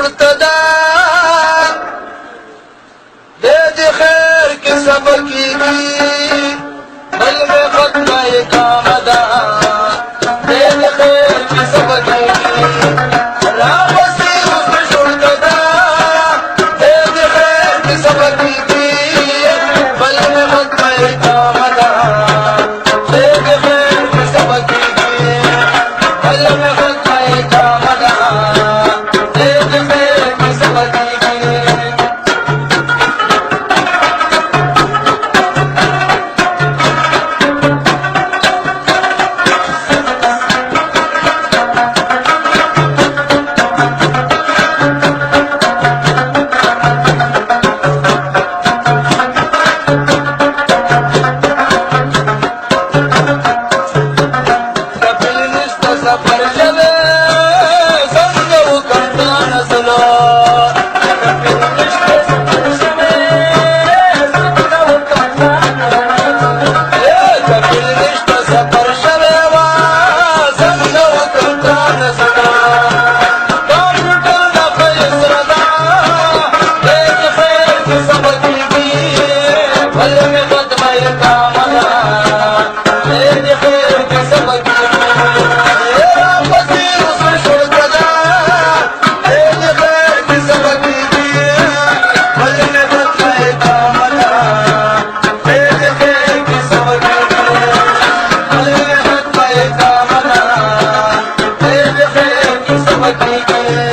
شورتدا دې خیر کې سبق کیږي بل میں ختم کام دا دې خیر کې سبق کیږي را بسي اس شورتدا دې خیر کې سبق کیږي بل میں ختم کام دا دې خیر کې سبق کیږي بل میں ختم کام دا دې خیر کې سبق کیږي Thank you.